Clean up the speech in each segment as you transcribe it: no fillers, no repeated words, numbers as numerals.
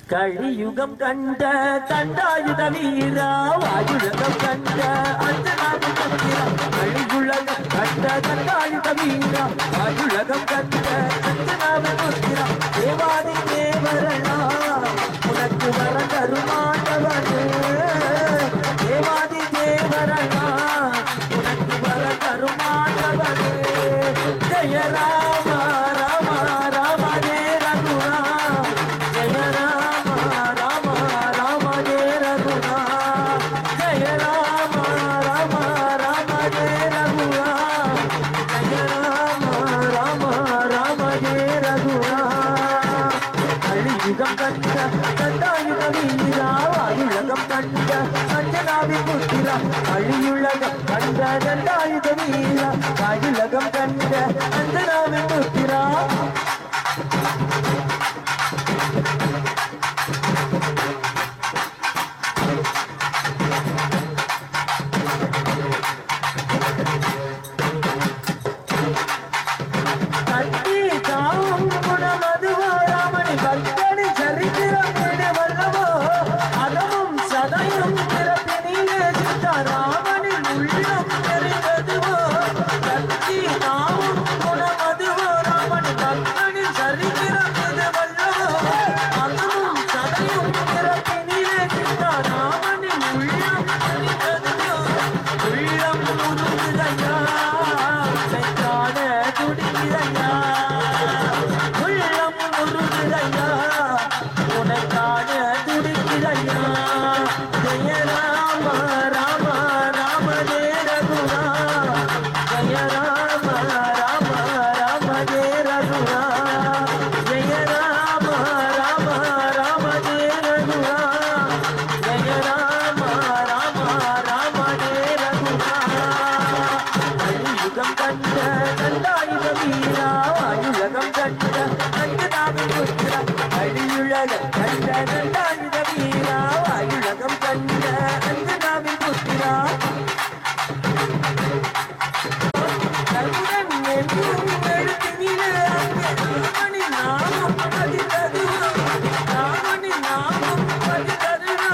கலியுகம் கண்ட தண்டாயுத வீரா வாயுலகம் கண்ட அஞ்சனாதி கத்திரா கலியுலகம் கண்ட தண்டாயுத வீரா வாயுலகம் கண்ட அஞ்சனாதி கத்திரா தேவாதி தேவரணா உனக்கு வர தருமாண்டவனே தேவாதி தேவரணா உனக்கு வர தருமாண்டவனே ஜெய ராம ராம ராம ஜெய ரகுரா ஜெய ராம ராம ராம ஜெய ரகுரா ஜெய ராம ராம ராம ஜெய ரகுரா ஜெய ராம ராம ராம ஜெய ரகுரா கலியுகம் கண்ட தண்டாயுத வீரா வாயுலகம் கண்ட அஞ்சனாவி புத்திரா கலியுலகம் கண்ட தண்டாயுத வீரா வாயுலகம் கண்ட அஞ்சனாவி புத்திரா கட்டி தாவும் குணமதுவோ ராமணி பக்தனி சரித்திரம் வல்லவோ அதமும் சதையும் பிறப்பினிலே சித்த ராமனின் உள்ளம் தெரிந்ததுவோ கட்டி தாவும் குணமதுவோ ராமணி பக்தனி சரித்திரம் வல்லவோ அதமும் சதையும் பிறப்பினிலே சித்த ராமனின் உள்ளம் தெரிந்ததுவோ உள்ளம் முருகுதையா சென்றான துடிக்கிறையா உள்ளம் முருகுதையா உனக்கான துடிக்கிறையா ஜெய ராம ராம ராம ஜெய ரகுரா ஜெய ராம ராம ராம ஜெய ரகுரா ஜெய ராம ராம ராம ஜெய ரகுரா ஜெய ராம ராம ராம ஜெய ரகுரா கலியுகம் கண்ட தண்டாயுத வீரா வாயுலகம் கண்ட அஞ்சனாவி புத்திரா கலியுலகம் கண்ட தண்டாயுத வீரா வாயுலகம் கண்ட அஞ்சனாவி புத்திரா கருடன் என்னும் எழுத்தினிலே ராமனி நாமம் பதித்ததுவோ ராமனி நாமம் பதித்ததுவோ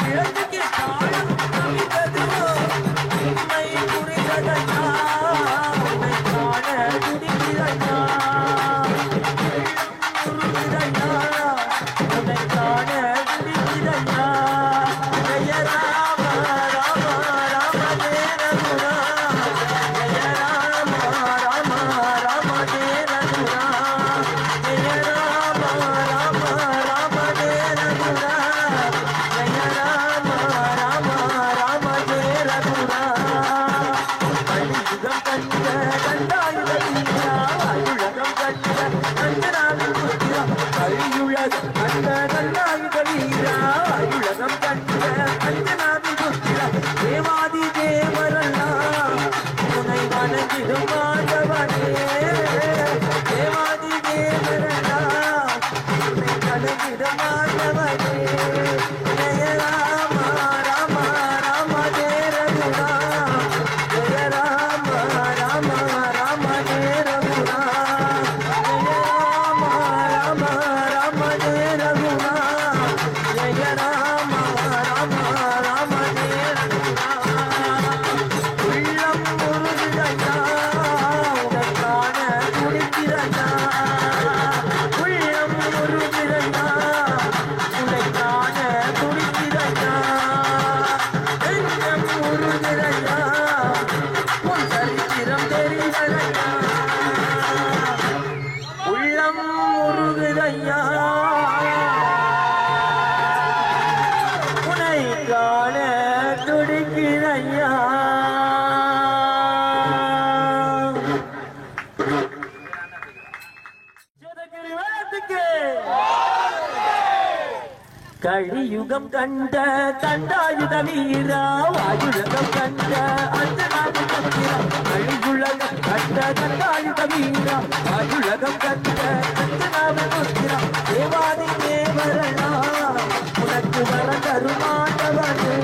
இழந்துக்கு காலம் கவித்ததுவோ உண்மை புரிந்ததையா உன்னை காண துடிக்கிறதையா முருகிதையா உன்னை காண துடிக்கிறதையா ஜெய ராம ராம ராம ஜெய ரகுரா ஜெய ராம ராம ராம ஜெய ரகுரா ஜெய ராம ராம ராம ஜெய ரகுரா ஜெய ராம ராம ராம ஜெய ரகுரா கலியுகம் கண்ட தண்டாயுத வீரா வாயுலகம் கண்ட அஞ்சனாவி புத்திரா கலியுலகம் கண்ட தண்டாயுத வீரா வாயுலகம் கண்ட அஞ்சனாவி புத்திரா தேவாதி தேவரல்லா உனை வணங்கிடும் ஆண்டவனே தேவாதி தேவரல்லா உனை வணங்கிடும் ஆண்டவனே ஜெய ராம ராம ராம ஜெய ரகுரா ஜெய ராம ராம ராம ஜெய ரகுரா ஜெய ராம ராம ராம ஜெய ரகுரா ஜெய ராம ராம ராம ஜெய ரகுரா உள்ளம் முருகிதையா உனக்கான துடிக்கிறதையா உள்ளம் முருகிதையா உனக்கான துடிக்கிறதையா நெஞ்சம் முருகிதையா உன் சரித்திரம் தெரிவதையா உள்ளம் முருகிதையா உனை காண துடிக்கிறையா கலியுகம் கண்ட தண்டாயுத வீரா வாயுலகம் கண்ட அஞ்சனாவி புத்திரா கலியுலகம் கண்ட தண்டாயுத வீரா வாயுலகம் கண்ட அஞ்சனாவி புத்திரா தேவாதி தேவரணா உனக்கு வர தருமாண்டவனே